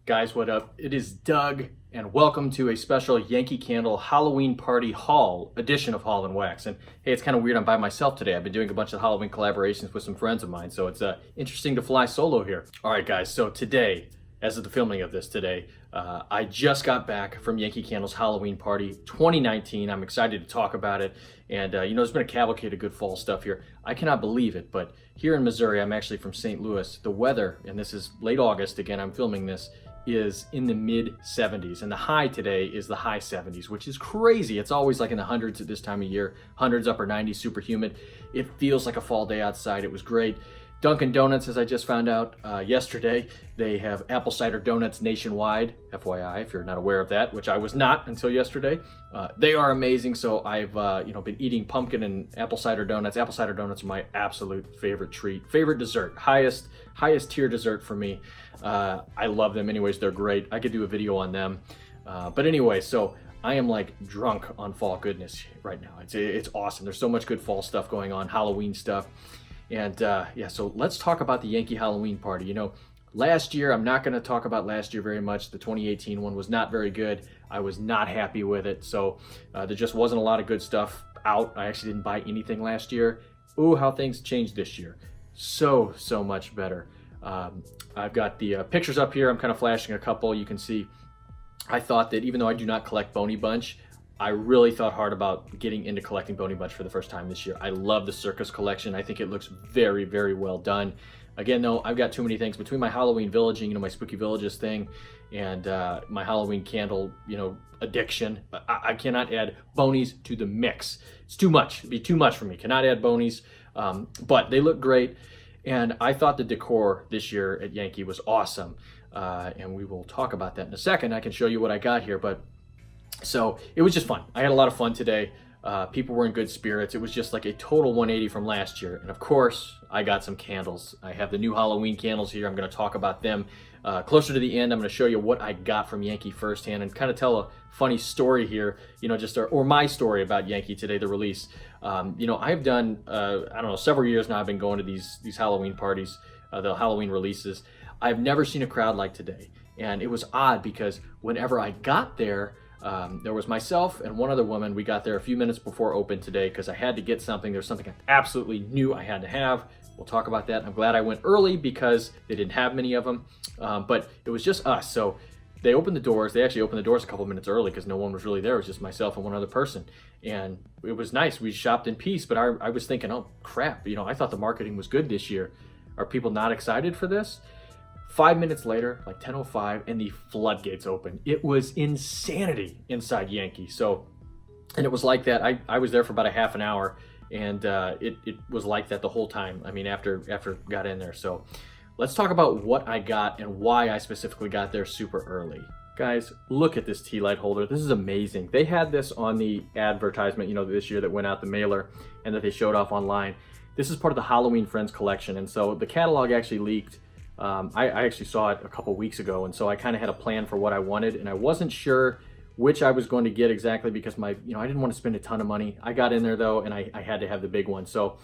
Guys, what up? It is Doug, and welcome to a special Yankee Candle Halloween Party Haul edition of Haul and Wax. And hey, it's kind of weird I'm by myself today. I've been doing a bunch of Halloween collaborations with some friends of mine, so it's interesting to fly solo here. All right, guys, so today, as of the filming of this today, I just got back from Yankee Candle's Halloween Party 2019. I'm excited to talk about it. And there's been a cavalcade of good fall stuff here. I cannot believe it, but here in Missouri, I'm actually from St. Louis. The weather, and this is late August, again, I'm filming this, is in the mid 70s, and the high today is the high 70s, which is crazy. It's always like in the hundreds at this time of year, hundreds, upper 90s, super humid. It feels like a fall day outside. It was great. Dunkin' Donuts, as I just found out yesterday, they have apple cider donuts nationwide, FYI, if you're not aware of that, which I was not until yesterday. They are amazing, so I've been eating pumpkin and apple cider donuts. Apple cider donuts are my absolute favorite treat, favorite dessert, highest tier dessert for me. I love them anyways, they're great. I could do a video on them. But anyway, so I am like drunk on fall goodness right now. It's awesome. There's so much good fall stuff going on, Halloween stuff. And so let's talk about the Yankee Halloween Party. Last year, I'm not going to talk about last year very much. The 2018 one was not very good. I was not happy with it. So there just wasn't a lot of good stuff out. I actually didn't buy anything last year. Ooh, how things changed this year. So much better. I've got the pictures up here. I'm kind of flashing a couple. You can see, I thought that even though I do not collect Boney Bunch, I really thought hard about getting into collecting Boney Bunch for the first time this year. I love the circus collection. I think it looks very, very well done. Again, though, I've got too many things between my Halloween villaging, my Spooky Villages thing, and my Halloween candle, addiction. I cannot add Bonies to the mix. It's too much. It'd be too much for me. Cannot add Bonies, but they look great. And I thought the decor this year at Yankee was awesome. And we will talk about that in a second. I can show you what I got here, so it was just fun. I had a lot of fun today. People were in good spirits. It was just like a total 180 from last year. And of course, I got some candles. I have the new Halloween candles here. I'm going to talk about them closer to the end. I'm going to show you what I got from Yankee firsthand and kind of tell a funny story here, or my story about Yankee today, the release. I've done, several years now I've been going to these Halloween parties, the Halloween releases. I've never seen a crowd like today. And it was odd because whenever I got there, there was myself and one other woman. We got there a few minutes before open today because I had to get something. There's something I absolutely knew I had to have. We'll talk about that. I'm glad I went early because they didn't have many of them, but it was just us. So they opened the doors. They actually opened the doors a couple minutes early because no one was really there. It was just myself and one other person. And it was nice. We shopped in peace, but I was thinking, oh crap, I thought the marketing was good this year. Are people not excited for this? 5 minutes later, like 10:05, and the floodgates open. It was insanity inside Yankee. And it was like that. I was there for about a half an hour, and it was like that the whole time. I mean, after I got in there. So let's talk about what I got and why I specifically got there super early. Guys, look at this tea light holder. This is amazing. They had this on the advertisement, this year that went out, the mailer, and that they showed off online. This is part of the Halloween Friends collection, and so the catalog actually leaked. I actually saw it a couple weeks ago, and so I kind of had a plan for what I wanted, and I wasn't sure which I was going to get exactly because I didn't want to spend a ton of money. I got in there though, and I had to have the big one. So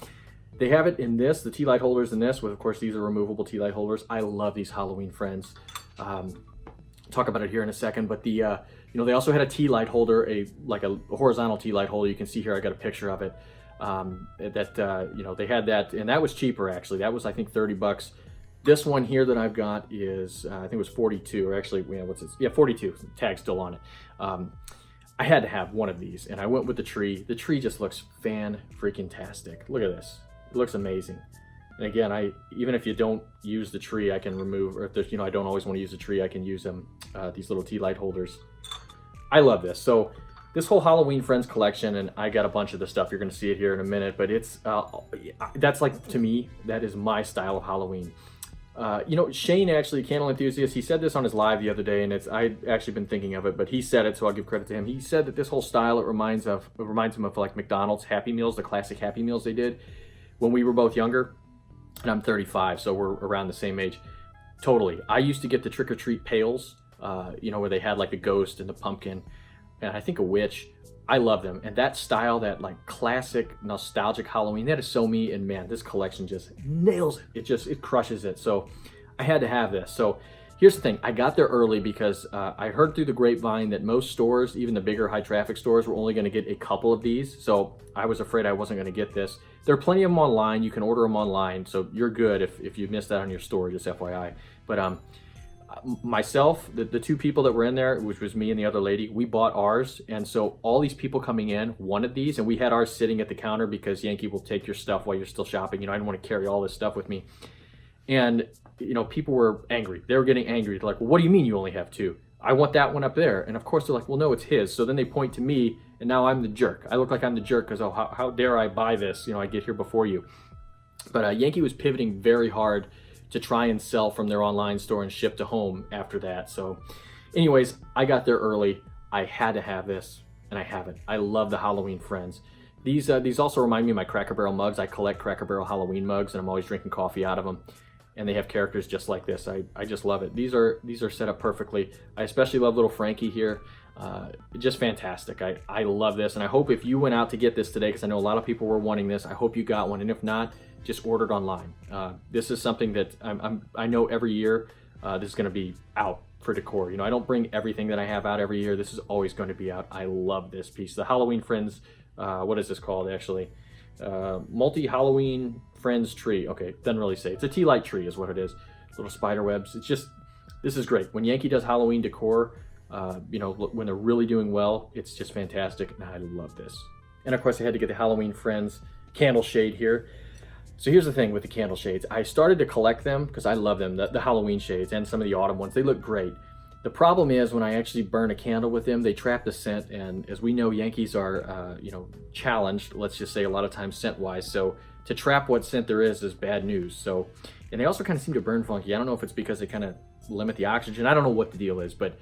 they have it in this, the tea light holders in this, with of course these are removable tea light holders. I love these Halloween Friends. Talk about it here in a second, but they also had a tea light holder, a horizontal tea light holder. You can see here, I got a picture of it. They had that, and that was cheaper actually. That was I think $30. This one here that I've got is, I think it was 42, or actually, what's this? Yeah, 42, tag still on it. I had to have one of these, and I went with the tree. The tree just looks fan-freaking-tastic. Look at this. It looks amazing. And again, even if you don't use the tree, I can remove, or if there's, I don't always want to use the tree, I can use them, these little tea light holders. I love this. So this whole Halloween Friends collection, and I got a bunch of the stuff. You're going to see it here in a minute, but it's, that's like, to me, that is my style of Halloween. Shane, actually, Candle Enthusiast, he said this on his live the other day, and I'd actually been thinking of it, but he said it, so I'll give credit to him. He said that this whole style, it reminds him of like McDonald's Happy Meals, the classic Happy Meals they did when we were both younger, and I'm 35, so we're around the same age. Totally. I used to get the trick-or-treat pails, where they had like a ghost and the pumpkin, and I think a witch. I love them, and that style, that like classic nostalgic Halloween, that is so me, and man, this collection just nails it. It crushes it. So I had to have this. So Here's the thing, I got there early because I heard through the grapevine that most stores, even the bigger high traffic stores, were only gonna get a couple of these. So I was afraid I wasn't gonna get this. There are plenty of them online. You can order them online. So you're good if you missed that on your store, just FYI. But myself, the two people that were in there, which was me and the other lady, we bought ours. And so all these people coming in wanted these, and we had ours sitting at the counter because Yankee will take your stuff while you're still shopping. You know, I didn't want to carry all this stuff with me. And, you know, people were angry. They were getting angry. They're like, well, what do you mean you only have two? I want that one up there. And of course they're like, well, no, it's his. So then they point to me, and now I'm the jerk. I look like I'm the jerk because, oh, how dare I buy this? You know, I get here before you. But Yankee was pivoting very hard to try and sell from their online store and ship to home after that. So anyways, I got there early. I had to have this, and I have it. I love the Halloween Friends. These also remind me of my Cracker Barrel mugs. I collect Cracker Barrel Halloween mugs, and I'm always drinking coffee out of them. And they have characters just like this. I just love it. These are set up perfectly. I especially love little Frankie here. Just fantastic. I love this, and I hope if you went out to get this today, because I know a lot of people were wanting this, I hope you got one, and if not, just order it online. This is something that I know every year this is going to be out for decor. You know, I don't bring everything that I have out every year. This is always going to be out. I love this piece. The Halloween Friends, what is this called actually? Multi-Halloween Friends tree. Okay, doesn't really say. It's a tea light tree is what it is. Little spider webs. It's just, this is great. When Yankee does Halloween decor, you know, when they're really doing well, it's just fantastic, and I love this. And of course I had to get the Halloween Friends candle shade here. So here's the thing with the candle shades. I started to collect them because I love them, the Halloween shades and some of the autumn ones. They look great. The problem is when I actually burn a candle with them, they trap the scent, and as we know, Yankees are, you know, challenged, let's just say a lot of times scent-wise, so to trap what scent there is bad news. So, and they also kind of seem to burn funky. I don't know if it's because they kind of limit the oxygen. I don't know what the deal is, but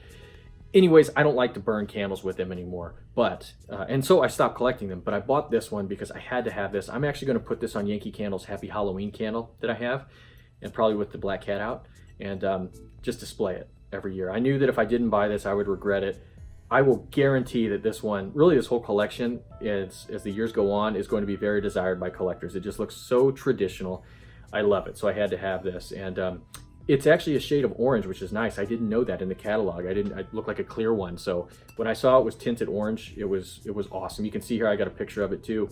anyways, I don't like to burn candles with them anymore. But, and so I stopped collecting them, but I bought this one because I had to have this. I'm actually gonna put this on Yankee Candle's Happy Halloween candle that I have, and probably with the black cat out, and just display it every year. I knew that if I didn't buy this, I would regret it. I will guarantee that this one, really this whole collection, as the years go on, is going to be very desired by collectors. It just looks so traditional. I love it, so I had to have this. And it's actually a shade of orange, which is nice. I didn't know that in the catalog. I looked like a clear one. So when I saw it was tinted orange, it was awesome. You can see here, I got a picture of it too,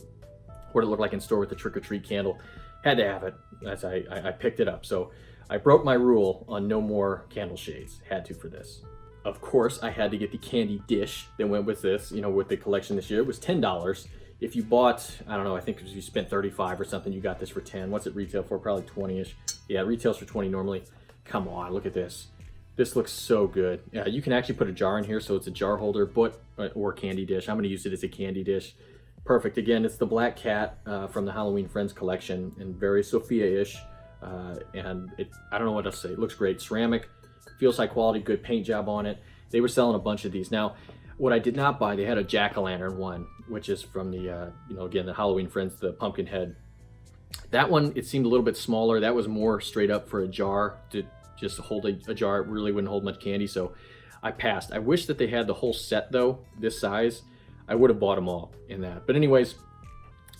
what it looked like in store with the trick-or-treat candle. Had to have it, as I picked it up. So I broke my rule on no more candle shades. Had to for this. Of course, I had to get the candy dish that went with this, you know, with the collection this year. It was $10. If you bought, I don't know, I think if you spent $35 or something, you got this for 10. What's it retail for? Probably 20-ish. Yeah, it retails for 20 normally. Come on, look at this. This looks so good. Yeah, you can actually put a jar in here, so it's a jar holder, but or candy dish. I'm gonna use it as a candy dish. Perfect. Again, it's the black cat from the Halloween Friends collection, and very Sophia-ish. And I don't know what else to say. It looks great. Ceramic, feels high quality, good paint job on it. They were selling a bunch of these. Now, what I did not buy, they had a jack-o'-lantern one, which is from the, you know, again, the Halloween Friends, the pumpkin head. That one, it seemed a little bit smaller. That was more straight up for a jar, to just hold a jar. It really wouldn't hold much candy, so I passed. I wish that they had the whole set though, this size. I would have bought them all in that. But anyways,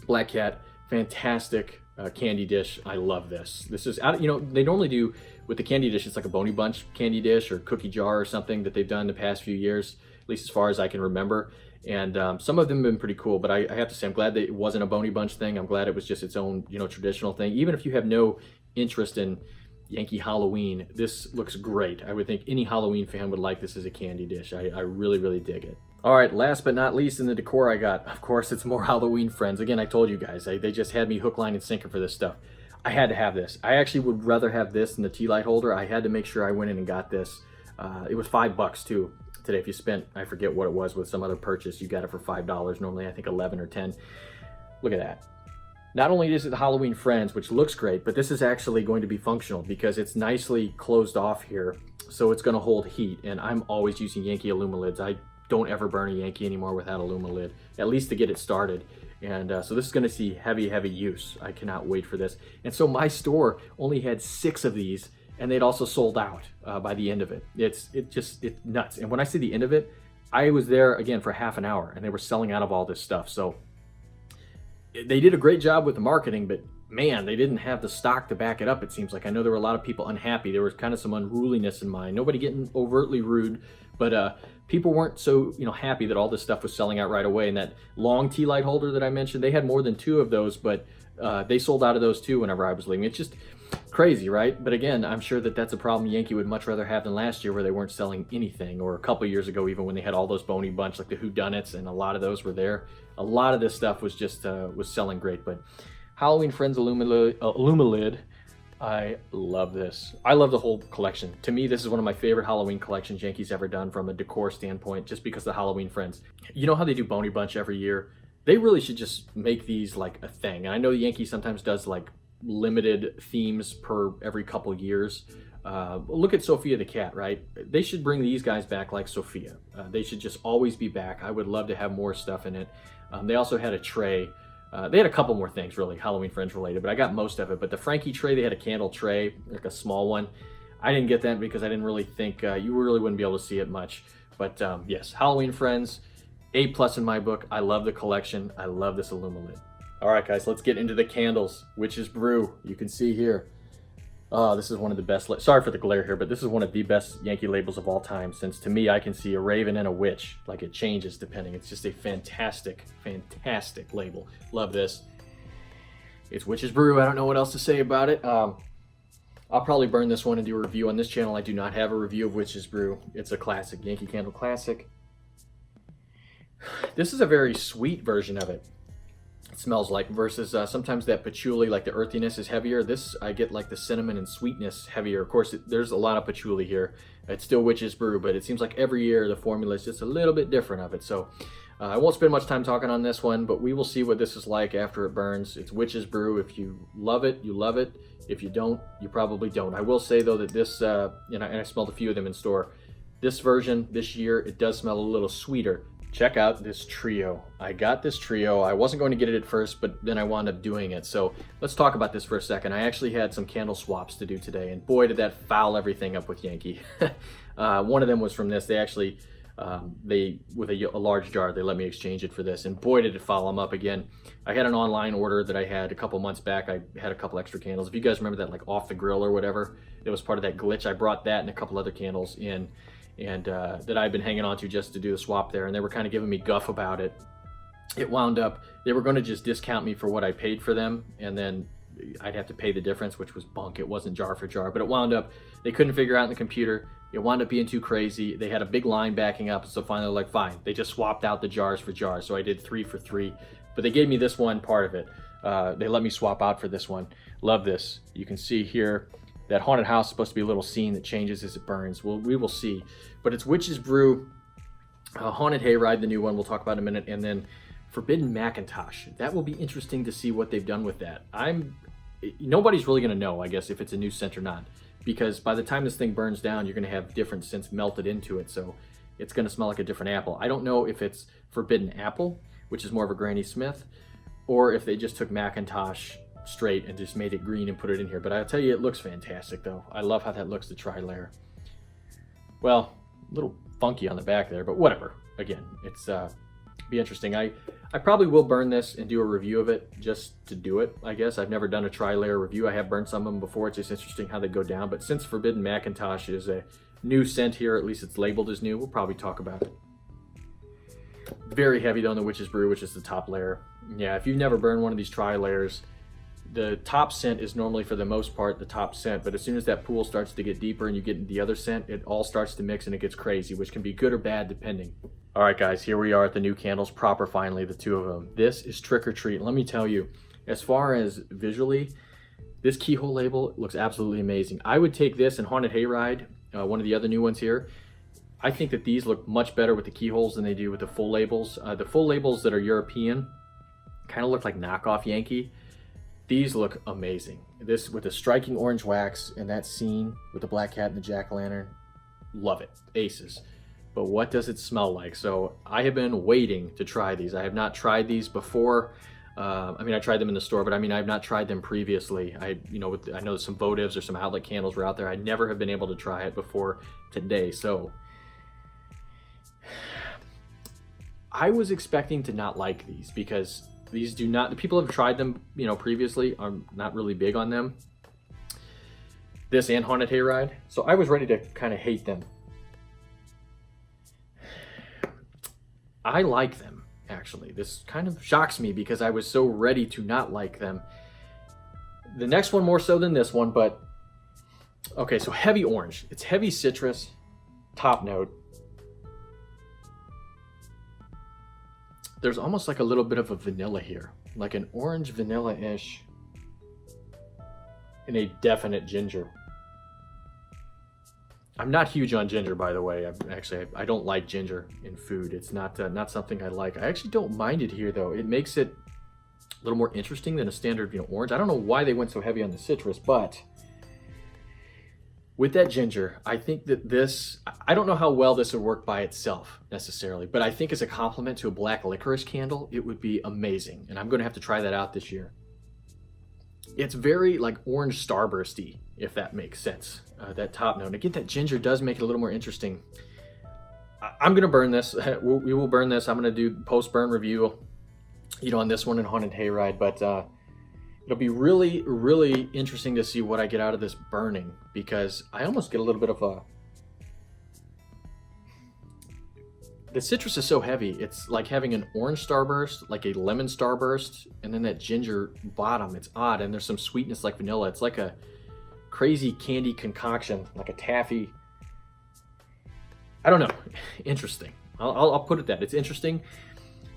Black Cat, fantastic candy dish. I love this. This is, you know, they normally do with the candy dish, it's like a Boney Bunch candy dish or cookie jar or something that they've done the past few years, at least as far as I can remember. And some of them have been pretty cool, but I have to say I'm glad that it wasn't a Boney Bunch thing. I'm glad it was just its own, you know, traditional thing. Even if you have no interest in Yankee Halloween, this looks great. I would think any Halloween fan would like this as a candy dish. I really, really dig it. All right, last but not least in the decor I got, of course, it's more Halloween Friends. Again, I told you guys, they just had me hook, line, and sinker for this stuff. I had to have this. I actually would rather have this than the tea light holder. I had to make sure I went in and got this. It was $5 too. Today, if you spent, I forget what it was with some other purchase, you got it for $5. Normally, I think 11 or 10. Look at that. Not only is it the Halloween Friends, which looks great, but this is actually going to be functional because it's nicely closed off here, so it's going to hold heat. And I'm always using Yankee Alumalids. I don't ever burn a Yankee anymore without Alumalid, at least to get it started. And so this is going to see heavy, heavy use. I cannot wait for this. And so my store only had 6 of these, and they'd also sold out by the end of it. It's nuts. And when I say the end of it, I was there again for half an hour, and they were selling out of all this stuff. So they did a great job with the marketing, but man, they didn't have the stock to back it up, it seems like. I know there were a lot of people unhappy. There was kind of some unruliness in mine. Nobody getting overtly rude, but people weren't so, happy that all this stuff was selling out right away. And that long tea light holder that I mentioned, they had more than 2 of those, but they sold out of those too whenever I was leaving. It's just crazy, right? But again, I'm sure that that's a problem Yankee would much rather have than last year, where they weren't selling anything, or a couple years ago even, when they had all those Boney Bunch, like the whodunits, and a lot of those were there. A lot of this stuff was just was selling great. But Halloween Friends Illumilid, I love this. I love the whole collection. To me, this is one of my favorite Halloween collections Yankee's ever done from a decor standpoint, just because of the Halloween Friends. You know how they do Boney Bunch every year? They really should just make these like a thing. And I know the Yankee sometimes does like limited themes per every couple years. Look at Sophia the cat, right? They should bring these guys back like Sophia. They should just always be back. I would love to have more stuff in it. They also had a tray. They had a couple more things really Halloween Friends related, but I got most of it. But the Frankie tray, they had a candle tray, like a small one. I didn't get that because I didn't really think you really wouldn't be able to see it much. But yes, Halloween Friends, A+ in my book. I love the collection. I love this Illumilid. All right, guys, let's get into the candles. Witch's Brew. You can see here. Oh, this is one of the best. Sorry for the glare here, but this is one of the best Yankee labels of all time. Since to me, I can see a raven and a witch. Like, it changes depending. It's just a fantastic, fantastic label. Love this. It's Witch's Brew. I don't know what else to say about it. I'll probably burn this one and do a review on this channel. I do not have a review of Witch's Brew. It's a classic, Yankee Candle classic. This is a very sweet version of it. It smells like, versus sometimes that patchouli, like the earthiness is heavier. This, I get like the cinnamon and sweetness heavier. Of course, there's a lot of patchouli here. It's still Witch's Brew, but it seems like every year the formula is just a little bit different of it. So I won't spend much time talking on this one, but we will see what this is like after it burns. It's Witch's Brew. If you love it, you love it. If you don't, you probably don't. I will say though that this, and I smelled a few of them in store. This version this year, it does smell a little sweeter. Check out this trio. I got this trio. I wasn't going to get it at first, but then I wound up doing it. So let's talk about this for a second. I actually had some candle swaps to do today, and boy, did that foul everything up with Yankee. One of them was from this. They actually, with a large jar, they let me exchange it for this, and boy, did it foul them up again. I had an online order that I had a couple months back. I had a couple extra candles. If you guys remember that, like off the grill or whatever, it was part of that glitch. I brought that and a couple other candles in, and that I've been hanging on to just to do the swap there, and they were kind of giving me guff about it. It wound up, they were going to just discount me for what I paid for them, and then I'd have to pay the difference, which was bunk. It wasn't jar for jar, but it wound up, they couldn't figure out in the computer. It wound up being too crazy. They had a big line backing up, so finally they're like, fine. They just swapped out the jars for jars, so I did 3 for 3, but they gave me this one part of it. They let me swap out for this one. Love this. You can see here, that haunted house is supposed to be a little scene that changes as it burns. Well, we will see. But it's Witch's Brew, Haunted Hayride, the new one we'll talk about in a minute, and then Forbidden Macintosh. That will be interesting to see what they've done with that. Nobody's really going to know, I guess, if it's a new scent or not, because by the time this thing burns down, you're going to have different scents melted into it, so it's going to smell like a different apple. I don't know if it's Forbidden Apple, which is more of a Granny Smith, or if they just took Macintosh straight and just made it green and put it in here. But I'll tell you, it looks fantastic though. I love how that looks, the tri-layer. Well, a little funky on the back there, but whatever. Again, it's be interesting. I probably will burn this and do a review of it just to do it, I guess. I've never done a tri-layer review. I have burned some of them before. It's just interesting how they go down. But since Forbidden Macintosh is a new scent here, at least it's labeled as new, we'll probably talk about it. Very heavy though on the Witch's Brew, which is the top layer. Yeah, if you've never burned one of these tri-layers, the top scent is normally, for the most part, the top scent, but as soon as that pool starts to get deeper and you get into the other scent, it all starts to mix and it gets crazy, which can be good or bad depending. All right, guys, here we are at the new candles proper, finally, the 2 of them. This is Trick or Treat. Let me tell you, as far as visually, this keyhole label looks absolutely amazing. I would take this and Haunted Hayride, one of the other new ones here. I think that these look much better with the keyholes than they do with the full labels. The full labels that are European kind of look like knockoff Yankee. These look amazing. This with the striking orange wax and that scene with the black cat and the jack-o'-lantern, love it, aces. But what does it smell like? So I have been waiting to try these. I have not tried these before. I mean, I tried them in the store, but I mean, I've not tried them previously. I know some votives or some outlet candles were out there. I never have been able to try it before today. So I was expecting to not like these because These do not, the people have tried them, you know, previously. I'm not really big on them. This and Haunted Hayride. So I was ready to kind of hate them. I like them, actually. This kind of shocks me because I was so ready to not like them. The next one more so than this one, but okay, so heavy orange. It's heavy citrus, top note. There's almost like a little bit of a vanilla here, like an orange vanilla-ish, and a definite ginger. I'm not huge on ginger, by the way. I don't like ginger in food. It's not something I like. I actually don't mind it here, though. It makes it a little more interesting than a standard, you know, orange. I don't know why they went so heavy on the citrus, but with that ginger, I think that this, I don't know how well this would work by itself necessarily, but I think as a complement to a black licorice candle, it would be amazing. And I'm going to have to try that out this year. It's very like orange starbursty, if that makes sense, that top note. And again, that ginger does make it a little more interesting. I'm going to burn this. We will burn this. I'm going to do post-burn review, you know, on this one in Haunted Hayride, but it'll be really, really interesting to see what I get out of this burning, because I almost get a little bit of a... The citrus is so heavy, it's like having an orange starburst, like a lemon starburst, and then that ginger bottom. It's odd, and there's some sweetness like vanilla. It's like a crazy candy concoction, like a taffy. I don't know. Interesting. I'll put it that. It's interesting.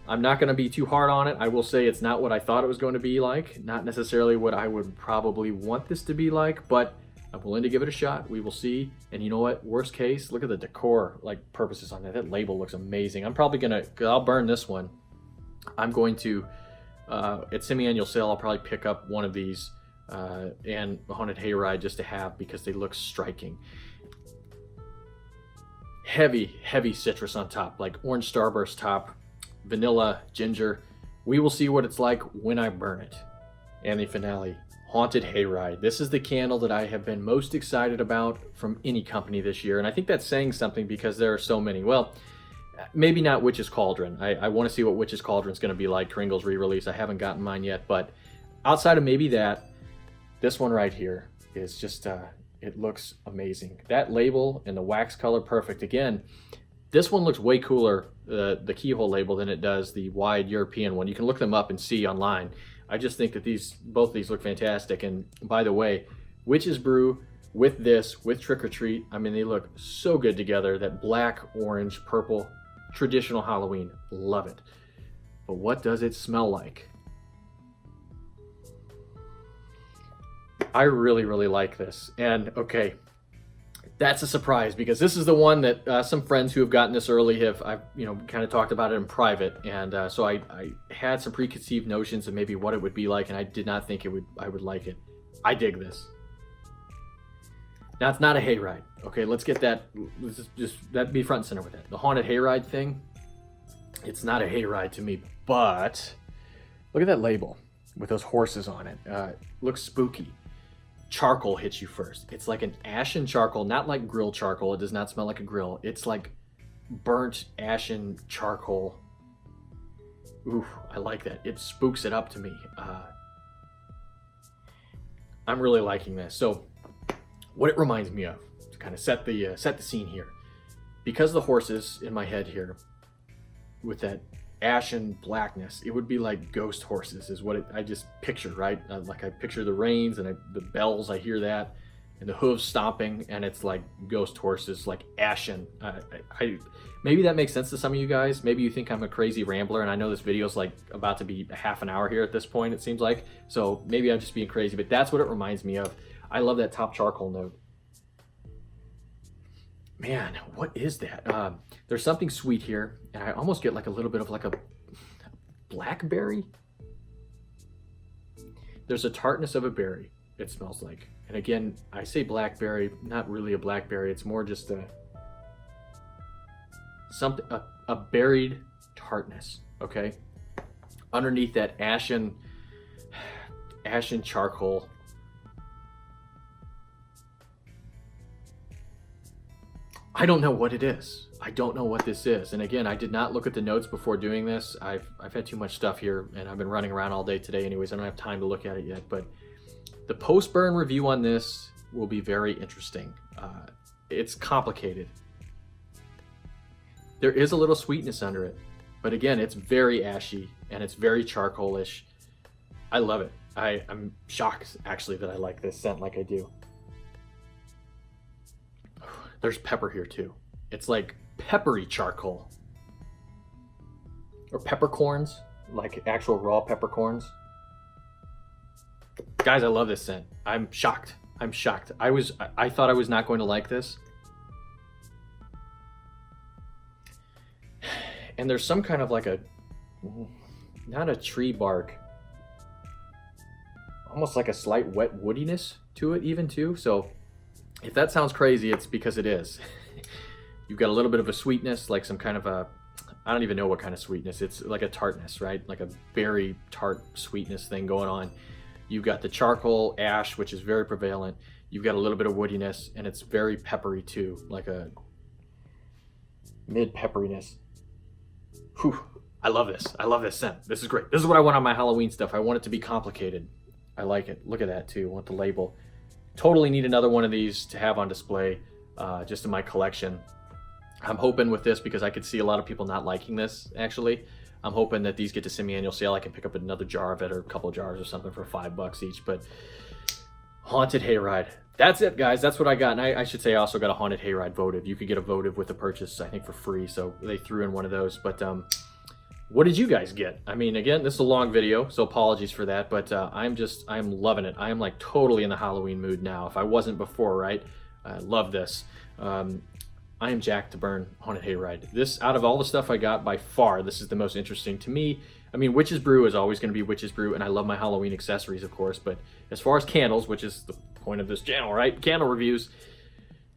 I'm not going to be too hard on it. I will say it's not what I thought it was going to be like. Not necessarily what I would probably want this to be like, but I'm willing to give it a shot. We will see. And you know what? Worst case, look at the decor, like purposes on that. That label looks amazing. I'm probably going to, I'll burn this one. I'm going to, at semi-annual sale, I'll probably pick up one of these and Haunted Hayride just to have, because they look striking. Heavy, heavy citrus on top, like orange starburst top. Vanilla, ginger. We will see what it's like when I burn it. And the finale, Haunted Hayride. This is the candle that I have been most excited about from any company this year. And I think that's saying something because there are so many. Well, maybe not Witch's Cauldron. I want to see what Witch's Cauldron is going to be like. Kringle's re-release. I haven't gotten mine yet. But outside of maybe that, this one right here is just, it looks amazing. That label and the wax color, perfect. Again, this one looks way cooler, the keyhole label, than it does the wide European one. You can look them up and see online. I just think that both of these look fantastic. And by the way, Witch's Brew with this, with Trick or Treat, I mean, they look so good together. That black, orange, purple, traditional Halloween, love it. But what does it smell like? I really, really like this. And okay, that's a surprise, because this is the one that some friends who have gotten this early I've kind of talked about it in private, and so I had some preconceived notions of maybe what it would be like, and I did not think I would like it. I dig this. Now, it's not a hayride. Okay, let's get that. Let's just that be front and center with that. The Haunted Hayride thing, it's not a hayride to me, but look at that label with those horses on it. Looks spooky. Charcoal hits you first. It's like an ashen charcoal, not like grill charcoal. It does not smell like a grill. It's like burnt ashen charcoal. Ooh, I like that. It spooks it up to me. I'm really liking this. So what it reminds me of, to kind of set the scene here, because the horses in my head here with that ashen blackness, it would be like ghost horses is what I just picture, right? Like I picture the reins and the bells, I hear that, and the hooves stomping, and it's like ghost horses, like ashen. Maybe that makes sense to some of you guys. Maybe you think I'm a crazy rambler, and I know this video is like about to be a half an hour here at this point, it seems like. So maybe I'm just being crazy, but that's what it reminds me of. I love that top charcoal note. Man, what is that? There's something sweet here, and I almost get like a little bit of like a blackberry. There's a tartness of a berry, it smells like. And again, I say blackberry, not really a blackberry. It's more just a buried tartness, okay? Underneath that ashen charcoal. I don't know what it is. I don't know what this is. And again, I did not look at the notes before doing this. I've had too much stuff here, and I've been running around all day today anyways. I don't have time to look at it yet, but the post-burn review on this will be very interesting. It's complicated. There is a little sweetness under it, but again, it's very ashy and it's very charcoalish. I love it. I'm shocked actually that I like this scent like I do. There's pepper here too. It's like peppery charcoal. Or peppercorns, like actual raw peppercorns. Guys, I love this scent. I'm shocked. I'm shocked. I thought I was not going to like this. And there's some kind of like not a tree bark, almost like a slight wet woodiness to it even too. So if that sounds crazy, it's because it is. You've got a little bit of a sweetness, like some kind of I don't even know what kind of sweetness. It's like a tartness, right? Like a berry tart sweetness thing going on. You've got the charcoal ash, which is very prevalent. You've got a little bit of woodiness, and it's very peppery too, like a mid-pepperiness. Whew. I love this. I love this scent. This is great. This is what I want on my Halloween stuff. I want it to be complicated. I like it. Look at that too. I want the label. Totally need another one of these to have on display just in my collection. I'm hoping with this, because I could see a lot of people not liking this actually. I'm hoping that these get to semi-annual sale. I can pick up another jar of it, or a couple of jars or something for $5 each. But Haunted Hayride. That's it, guys. That's what I got. And I should say I also got a Haunted Hayride votive. You could get a votive with the purchase, I think, for free. So they threw in one of those. But what did you guys get? I mean, again, this is a long video, so apologies for that. But I'm loving it. I am like totally in the Halloween mood now. If I wasn't before, right? I love this. I am jacked to burn Haunted Hayride. This, out of all the stuff I got, by far, this is the most interesting to me. I mean, Witch's Brew is always going to be Witch's Brew, and I love my Halloween accessories, of course. But as far as candles, which is the point of this channel, right? Candle reviews.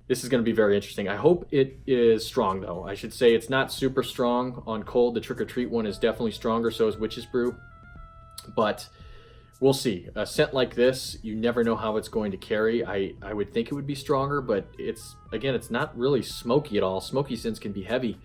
This is going to be very interesting. I hope it is strong, though. I should say it's not super strong on cold. The Trick or Treat one is definitely stronger, so is Witch's Brew. But we'll see. A scent like this, you never know how it's going to carry. I would think it would be stronger, but it's not really smoky at all. Smoky scents can be heavy.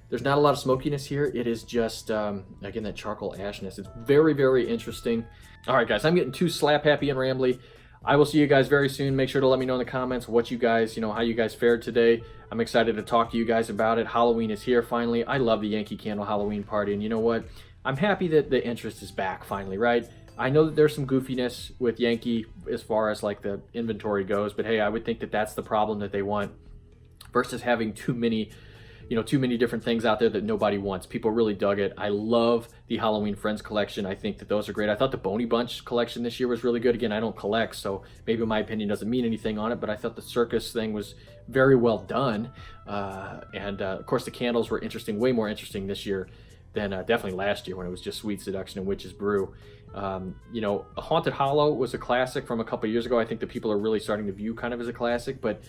There's not a lot of smokiness here. It is just, again, that charcoal ashness. It's very, very interesting. All right, guys, I'm getting too slap happy and rambly. I will see you guys very soon. Make sure to let me know in the comments what you guys, how you guys fared today. I'm excited to talk to you guys about it. Halloween is here finally. I love the Yankee Candle Halloween party, and you know what? I'm happy that the interest is back finally, right? I know that there's some goofiness with Yankee as far as like the inventory goes, but hey, I would think that that's the problem that they want versus having too many different things out there that nobody wants. People really dug it. I love the Halloween Friends collection. I think that those are great. I thought the Boney Bunch collection this year was really good. Again, I don't collect, so maybe my opinion doesn't mean anything on it, but I thought the circus thing was very well done. Of course, the candles were interesting, way more interesting this year than definitely last year when it was just Sweet Seduction and Witch's Brew. Haunted Hollow was a classic from a couple years ago. I think that people are really starting to view kind of as a classic, but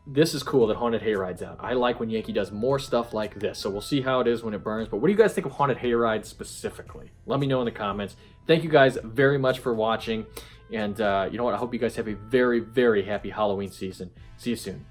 this is cool that Haunted Hayride's out. I like when Yankee does more stuff like this, so we'll see how it is when it burns. But what do you guys think of Haunted Hayride specifically? Let me know in the comments. Thank you guys very much for watching, and you know what? I hope you guys have a very, very happy Halloween season. See you soon.